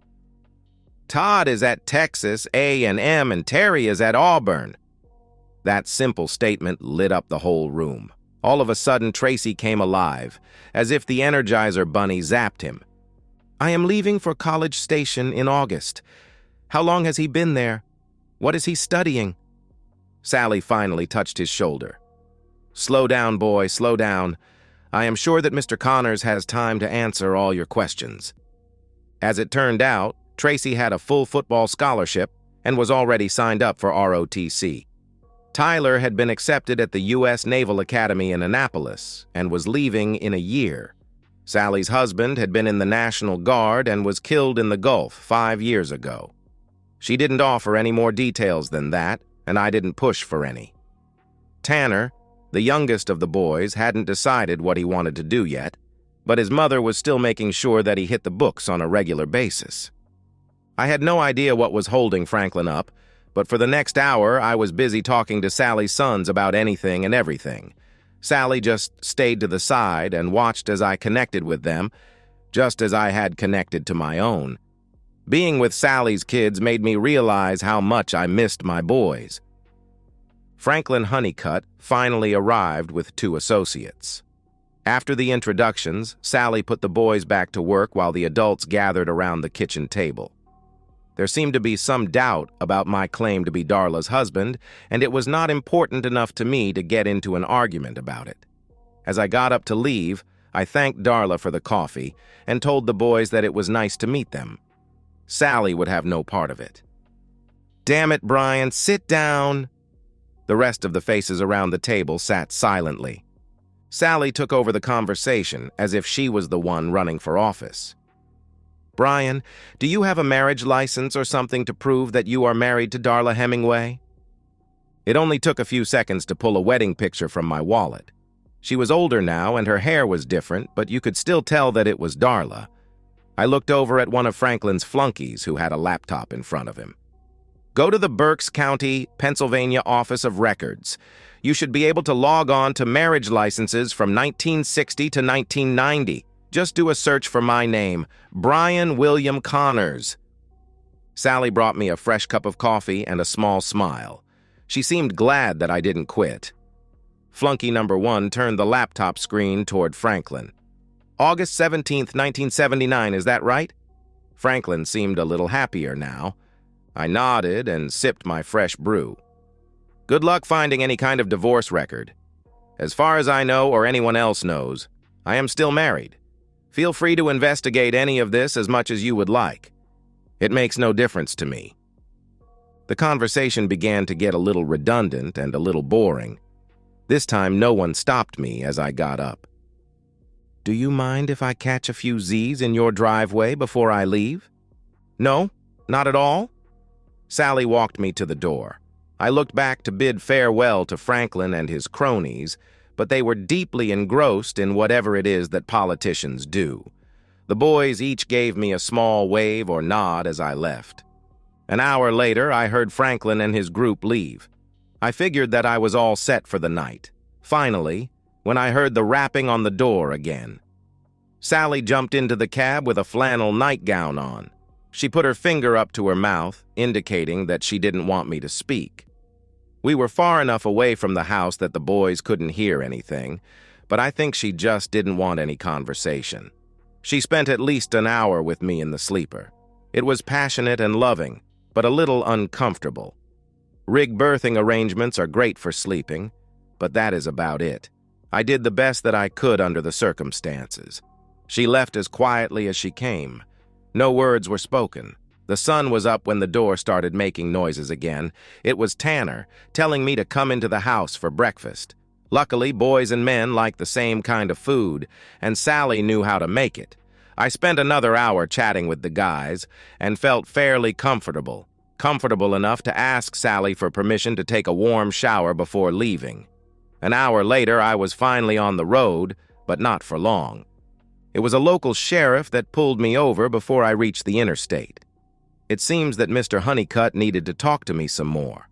"Todd is at Texas A&M and Terry is at Auburn." That simple statement lit up the whole room. All of a sudden, Tracy came alive, as if the Energizer Bunny zapped him. "I am leaving for College Station in August. How long has he been there? What is he studying?" Sally finally touched his shoulder. "Slow down, boy, slow down. I am sure that Mr. Connors has time to answer all your questions." As it turned out, Tracy had a full football scholarship and was already signed up for ROTC. Tyler had been accepted at the U.S. Naval Academy in Annapolis and was leaving in a year. Sally's husband had been in the National Guard and was killed in the Gulf 5 years ago. She didn't offer any more details than that, and I didn't push for any. Tanner, the youngest of the boys, hadn't decided what he wanted to do yet, but his mother was still making sure that he hit the books on a regular basis. I had no idea what was holding Franklin up, but for the next hour I was busy talking to Sally's sons about anything and everything. Sally just stayed to the side and watched as I connected with them, just as I had connected to my own. Being with Sally's kids made me realize how much I missed my boys. Franklin Honeycutt finally arrived with 2 associates. After the introductions, Sally put the boys back to work while the adults gathered around the kitchen table. There seemed to be some doubt about my claim to be Darla's husband, and it was not important enough to me to get into an argument about it. As I got up to leave, I thanked Darla for the coffee and told the boys that it was nice to meet them. Sally would have no part of it. "Damn it, Brian, sit down." The rest of the faces around the table sat silently. Sally took over the conversation as if she was the one running for office. "Brian, do you have a marriage license or something to prove that you are married to Darla Hemingway?" It only took a few seconds to pull a wedding picture from my wallet. She was older now and her hair was different, but you could still tell that it was Darla. I looked over at one of Franklin's flunkies who had a laptop in front of him. "Go to the Berks County, Pennsylvania Office of Records. You should be able to log on to marriage licenses from 1960 to 1990. Just do a search for my name, Brian William Connors." Sally brought me a fresh cup of coffee and a small smile. She seemed glad that I didn't quit. Flunky number 1 turned the laptop screen toward Franklin. "August 17th, 1979, is that right?" Franklin seemed a little happier now. I nodded and sipped my fresh brew. "Good luck finding any kind of divorce record. As far as I know or anyone else knows, I am still married. Feel free to investigate any of this as much as you would like. It makes no difference to me." The conversation began to get a little redundant and a little boring. This time, no one stopped me as I got up. "Do you mind if I catch a few Z's in your driveway before I leave?" "No, not at all." Sally walked me to the door. I looked back to bid farewell to Franklin and his cronies, but they were deeply engrossed in whatever it is that politicians do. The boys each gave me a small wave or nod as I left. An hour later, I heard Franklin and his group leave. I figured that I was all set for the night. Finally, when I heard the rapping on the door again. Sally jumped into the cab with a flannel nightgown on. She put her finger up to her mouth, indicating that she didn't want me to speak. We were far enough away from the house that the boys couldn't hear anything, but I think she just didn't want any conversation. She spent at least an hour with me in the sleeper. It was passionate and loving, but a little uncomfortable. Rig berthing arrangements are great for sleeping, but that is about it. I did the best that I could under the circumstances. She left as quietly as she came. No words were spoken. The sun was up when the door started making noises again. It was Tanner, telling me to come into the house for breakfast. Luckily, boys and men like the same kind of food, and Sally knew how to make it. I spent another hour chatting with the guys and felt fairly comfortable enough to ask Sally for permission to take a warm shower before leaving. An hour later, I was finally on the road, but not for long. It was a local sheriff that pulled me over before I reached the interstate. It seems that Mr. Honeycutt needed to talk to me some more.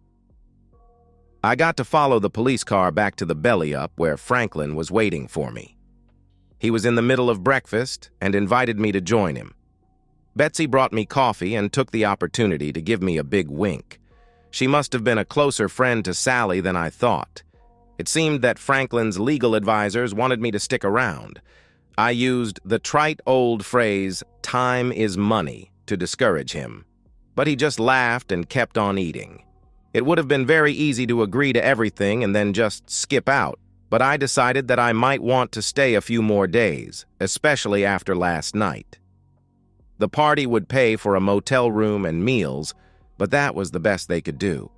I got to follow the police car back to the belly up where Franklin was waiting for me. He was in the middle of breakfast and invited me to join him. Betsy brought me coffee and took the opportunity to give me a big wink. She must have been a closer friend to Sally than I thought. It seemed that Franklin's legal advisors wanted me to stick around. I used the trite old phrase, "time is money," to discourage him. But he just laughed and kept on eating. It would have been very easy to agree to everything and then just skip out, but I decided that I might want to stay a few more days, especially after last night. The party would pay for a motel room and meals, but that was the best they could do.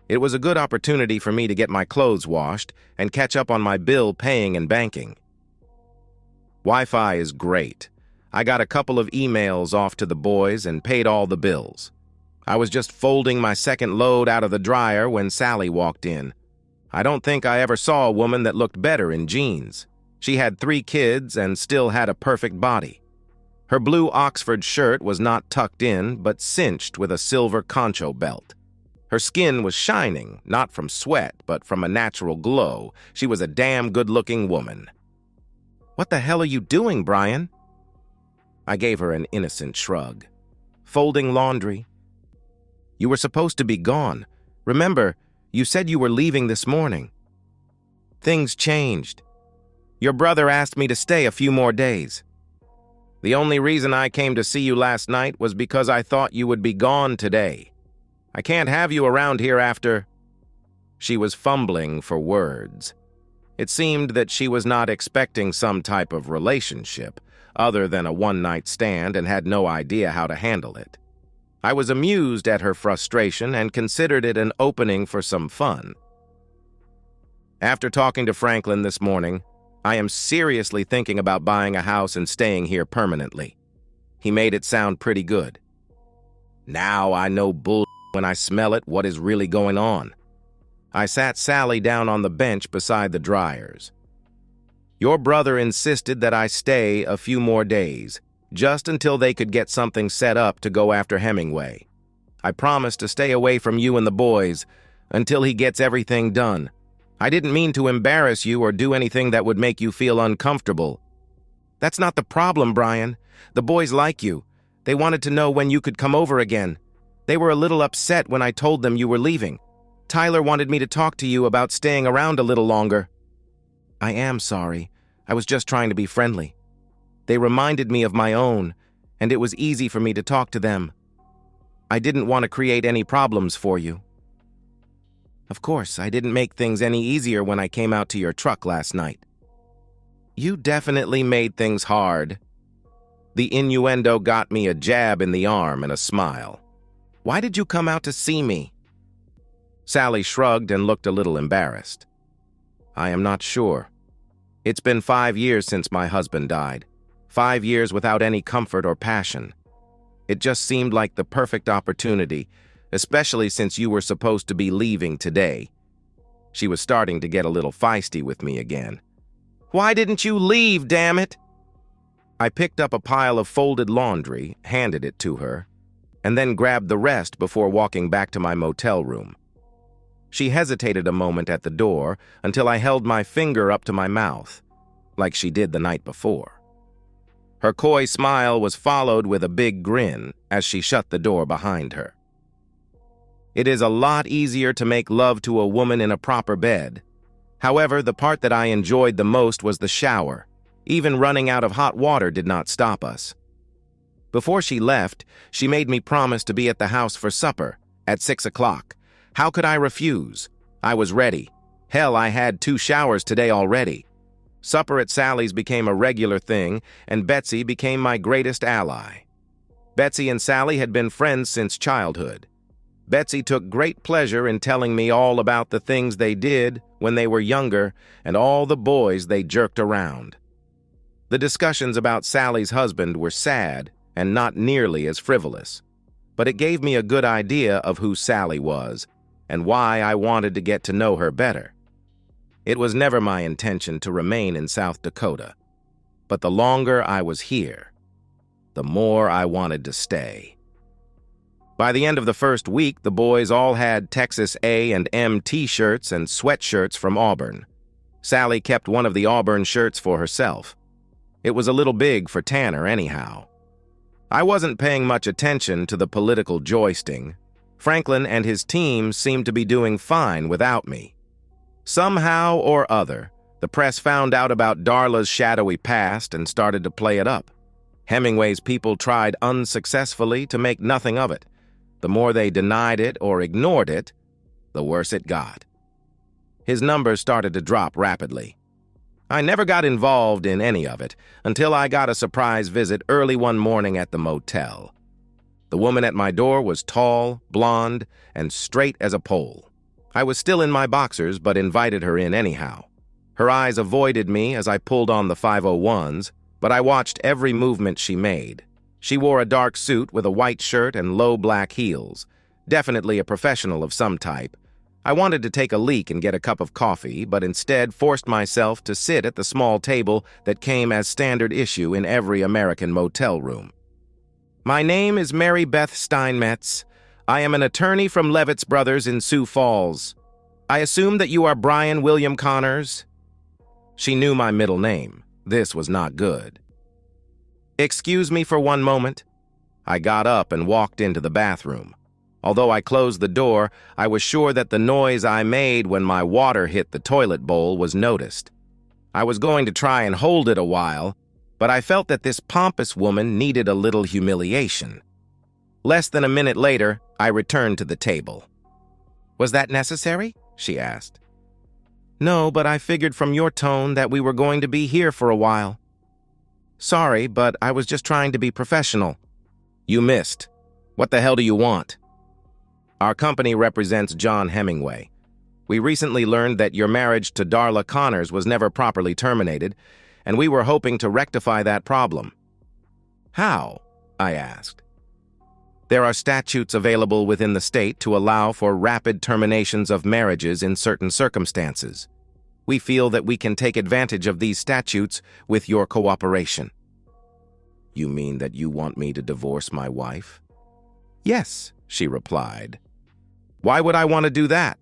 It was a good opportunity for me to get my clothes washed and catch up on my bill paying and banking. Wi-Fi is great. I got a couple of emails off to the boys and paid all the bills. I was just folding my second load out of the dryer when Sally walked in. I don't think I ever saw a woman that looked better in jeans. She had 3 kids and still had a perfect body. Her blue Oxford shirt was not tucked in, but cinched with a silver concho belt. Her skin was shining, not from sweat, but from a natural glow. She was a damn good-looking woman. "What the hell are you doing, Brian?" I gave her an innocent shrug. "Folding laundry." "You were supposed to be gone. Remember, you said you were leaving this morning." "Things changed. Your brother asked me to stay a few more days. The only reason I came to see you last night was because I thought you would be gone today. I can't have you around here after—" She was fumbling for words. It seemed that she was not expecting some type of relationship, other than a one-night stand, and had no idea how to handle it. I was amused at her frustration and considered it an opening for some fun. After talking to Franklin this morning, I am seriously thinking about buying a house and staying here permanently. He made it sound pretty good. Now I know bull when I smell it what is really going on. I sat Sally down on the bench beside the dryers. Your brother insisted that I stay a few more days, just until they could get something set up to go after Hemingway. I promised to stay away from you and the boys until he gets everything done. I didn't mean to embarrass you or do anything that would make you feel uncomfortable. That's not the problem, Brian. The boys like you. They wanted to know when you could come over again. They were a little upset when I told them you were leaving. Tyler wanted me to talk to you about staying around a little longer. I am sorry. I was just trying to be friendly. They reminded me of my own, and it was easy for me to talk to them. I didn't want to create any problems for you. Of course, I didn't make things any easier when I came out to your truck last night. You definitely made things hard. The innuendo got me a jab in the arm and a smile. Why did you come out to see me? Sally shrugged and looked a little embarrassed. I am not sure. It's been 5 years since my husband died. 5 years without any comfort or passion. It just seemed like the perfect opportunity, especially since you were supposed to be leaving today. She was starting to get a little feisty with me again. Why didn't you leave, damn it? I picked up a pile of folded laundry, handed it to her, and then grabbed the rest before walking back to my motel room. She hesitated a moment at the door until I held my finger up to my mouth, like she did the night before. Her coy smile was followed with a big grin as she shut the door behind her. It is a lot easier to make love to a woman in a proper bed. However, the part that I enjoyed the most was the shower. Even running out of hot water did not stop us. Before she left, she made me promise to be at the house for supper at 6 o'clock. How could I refuse? I was ready. Hell, I had 2 showers today already. Supper at Sally's became a regular thing, and Betsy became my greatest ally. Betsy and Sally had been friends since childhood. Betsy took great pleasure in telling me all about the things they did when they were younger and all the boys they jerked around. The discussions about Sally's husband were sad and not nearly as frivolous, but it gave me a good idea of who Sally was and why I wanted to get to know her better. It was never my intention to remain in South Dakota, but the longer I was here, the more I wanted to stay. By the end of the first week, the boys all had Texas A&M t-shirts and sweatshirts from Auburn. Sally kept one of the Auburn shirts for herself. It was a little big for Tanner anyhow. I wasn't paying much attention to the political joisting. Franklin and his team seemed to be doing fine without me. Somehow or other, the press found out about Darla's shadowy past and started to play it up. Hemingway's people tried unsuccessfully to make nothing of it. The more they denied it or ignored it, the worse it got. His numbers started to drop rapidly. I never got involved in any of it until I got a surprise visit early one morning at the motel. The woman at my door was tall, blonde, and straight as a pole. I was still in my boxers, but invited her in anyhow. Her eyes avoided me as I pulled on the 501s, but I watched every movement she made. She wore a dark suit with a white shirt and low black heels, definitely a professional of some type. I wanted to take a leak and get a cup of coffee, but instead forced myself to sit at the small table that came as standard issue in every American motel room. My name is Mary Beth Steinmetz. I am an attorney from Levitt's Brothers in Sioux Falls. I assume that you are Brian William Connors? She knew my middle name. This was not good. Excuse me for one moment. I got up and walked into the bathroom. Although I closed the door, I was sure that the noise I made when my water hit the toilet bowl was noticed. I was going to try and hold it a while, but I felt that this pompous woman needed a little humiliation. Less than a minute later, I returned to the table. "Was that necessary?" she asked. "No, but I figured from your tone that we were going to be here for a while." "Sorry, but I was just trying to be professional." "You missed. What the hell do you want?" "Our company represents John Hemingway. We recently learned that your marriage to Darla Connors was never properly terminated, and we were hoping to rectify that problem." "How?" I asked. "There are statutes available within the state to allow for rapid terminations of marriages in certain circumstances. We feel that we can take advantage of these statutes with your cooperation." "You mean that you want me to divorce my wife?" "Yes," she replied. "Why would I want to do that?"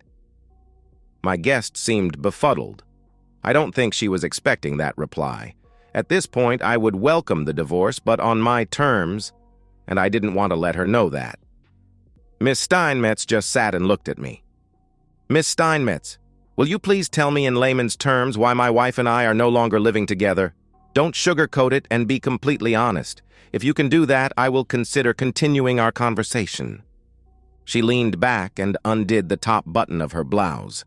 My guest seemed befuddled. I don't think she was expecting that reply. At this point, I would welcome the divorce, but on my terms, and I didn't want to let her know that. Miss Steinmetz just sat and looked at me. "Miss Steinmetz, will you please tell me in layman's terms why my wife and I are no longer living together? Don't sugarcoat it and be completely honest. If you can do that, I will consider continuing our conversation." She leaned back and undid the top button of her blouse.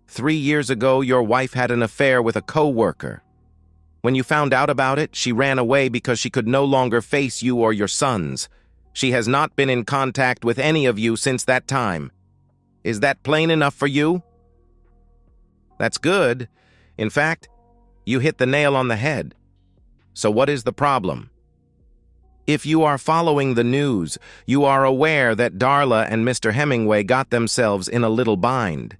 3 years ago, your wife had an affair with a co-worker. When you found out about it, she ran away because she could no longer face you or your sons. She has not been in contact with any of you since that time. Is that plain enough for you?" "That's good. In fact, you hit the nail on the head. So what is the problem?" "If you are following the news, you are aware that Darla and Mr. Hemingway got themselves in a little bind.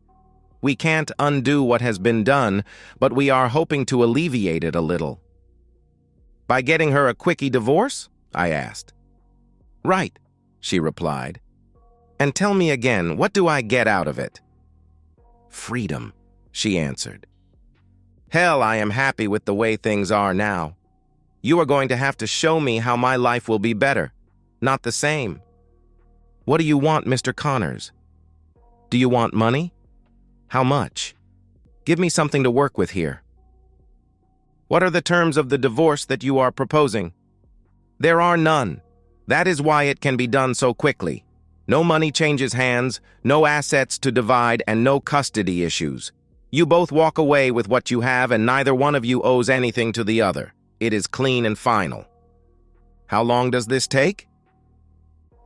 We can't undo what has been done, but we are hoping to alleviate it a little." "By getting her a quickie divorce?" I asked. "Right," she replied. "And tell me again, what do I get out of it?" "Freedom," she answered. "Hell, I am happy with the way things are now. You are going to have to show me how my life will be better, not the same." "What do you want, Mr. Connors? Do you want money? How much? Give me something to work with here." "What are the terms of the divorce that you are proposing?" "There are none. That is why it can be done so quickly. No money changes hands, no assets to divide, and no custody issues. You both walk away with what you have, and neither one of you owes anything to the other. It is clean and final." "How long does this take?"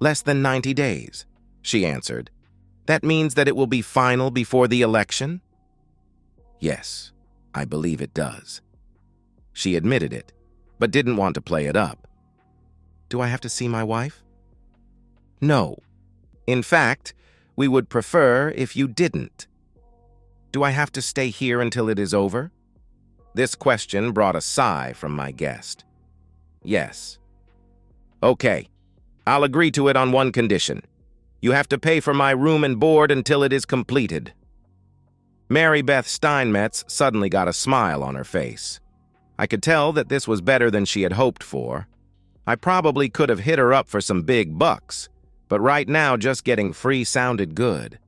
"Less than 90 days, she answered. "That means that it will be final before the election?" "Yes, I believe it does." She admitted it, but didn't want to play it up. "Do I have to see my wife?" "No. In fact, we would prefer if you didn't." "Do I have to stay here until it is over?" This question brought a sigh from my guest. "Yes." "Okay, I'll agree to it on one condition. You have to pay for my room and board until it is completed." Mary Beth Steinmetz suddenly got a smile on her face. I could tell that this was better than she had hoped for. I probably could have hit her up for some big bucks, but right now just getting free sounded good.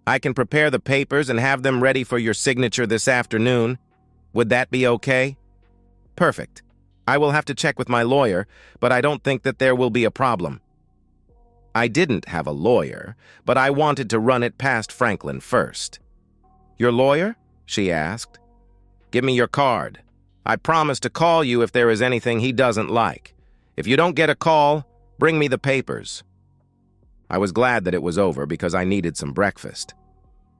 "I can prepare the papers and have them ready for your signature this afternoon. Would that be okay?" "Perfect. I will have to check with my lawyer, but I don't think that there will be a problem." I didn't have a lawyer, but I wanted to run it past Franklin first. "Your lawyer?" she asked. "Give me your card. I promise to call you if there is anything he doesn't like. If you don't get a call, bring me the papers." I was glad that it was over because I needed some breakfast.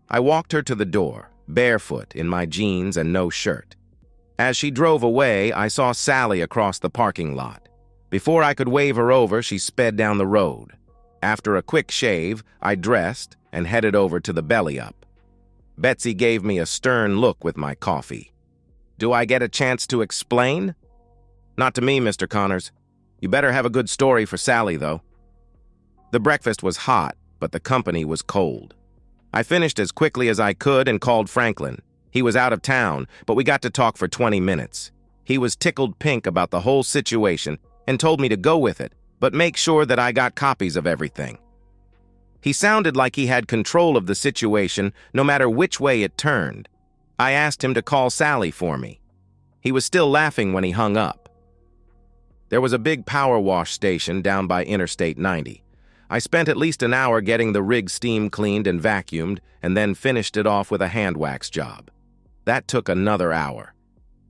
I walked her to the door, barefoot in my jeans and no shirt. As she drove away, I saw Sally across the parking lot. Before I could wave her over, she sped down the road. After a quick shave, I dressed and headed over to the Belly Up. Betsy gave me a stern look with my coffee. "Do I get a chance to explain?" "Not to me, Mr. Connors. You better have a good story for Sally, though." The breakfast was hot, but the company was cold. I finished as quickly as I could and called Franklin. He was out of town, but we got to talk for 20 minutes. He was tickled pink about the whole situation and told me to go with it, but make sure that I got copies of everything. He sounded like he had control of the situation no matter which way it turned. I asked him to call Sally for me. He was still laughing when he hung up. There was a big power wash station down by Interstate 90. I spent at least an hour getting the rig steam cleaned and vacuumed, and then finished it off with a hand wax job. That took another hour.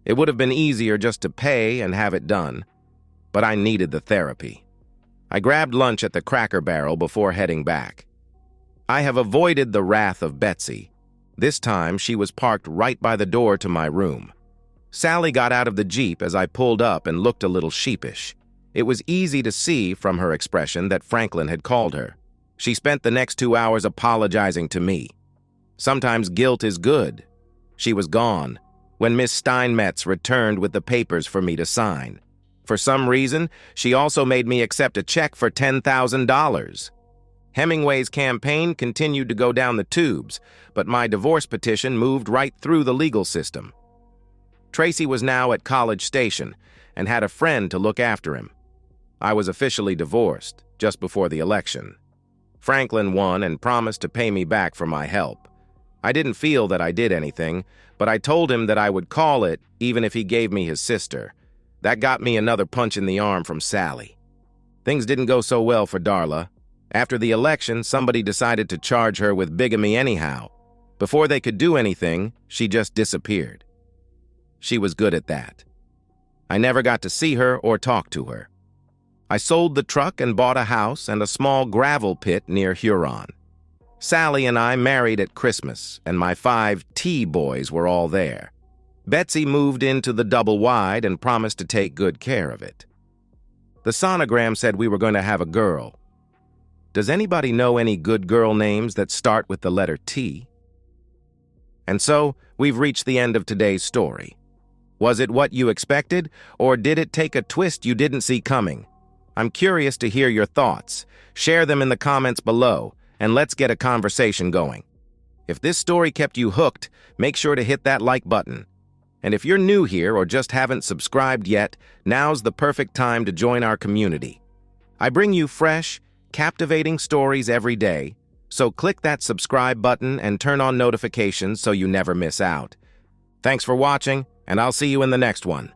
It would have been easier just to pay and have it done, but I needed the therapy. I grabbed lunch at the Cracker Barrel before heading back. I have avoided the wrath of Betsy. This time, she was parked right by the door to my room. Sally got out of the Jeep as I pulled up and looked a little sheepish. It was easy to see from her expression that Franklin had called her. She spent the next 2 hours apologizing to me. Sometimes guilt is good. She was gone when Miss Steinmetz returned with the papers for me to sign. For some reason, she also made me accept a check for $10,000. Hemingway's campaign continued to go down the tubes, but my divorce petition moved right through the legal system. Tracy was now at College Station and had a friend to look after him. I was officially divorced just before the election. Franklin won and promised to pay me back for my help. I didn't feel that I did anything, but I told him that I would call it even if he gave me his sister. That got me another punch in the arm from Sally. Things didn't go so well for Darla. After the election, somebody decided to charge her with bigamy anyhow. Before they could do anything, she just disappeared. She was good at that. I never got to see her or talk to her. I sold the truck and bought a house and a small gravel pit near Huron. Sally and I married at Christmas, and my 5 T-boys were all there. Betsy moved into the double wide and promised to take good care of it. The sonogram said we were going to have a girl. Does anybody know any good girl names that start with the letter T? And so, we've reached the end of today's story. Was it what you expected, or did it take a twist you didn't see coming? I'm curious to hear your thoughts. Share them in the comments below, and let's get a conversation going. If this story kept you hooked, make sure to hit that like button. And if you're new here or just haven't subscribed yet, now's the perfect time to join our community. I bring you fresh, captivating stories every day, so click that subscribe button and turn on notifications so you never miss out. Thanks for watching, and I'll see you in the next one.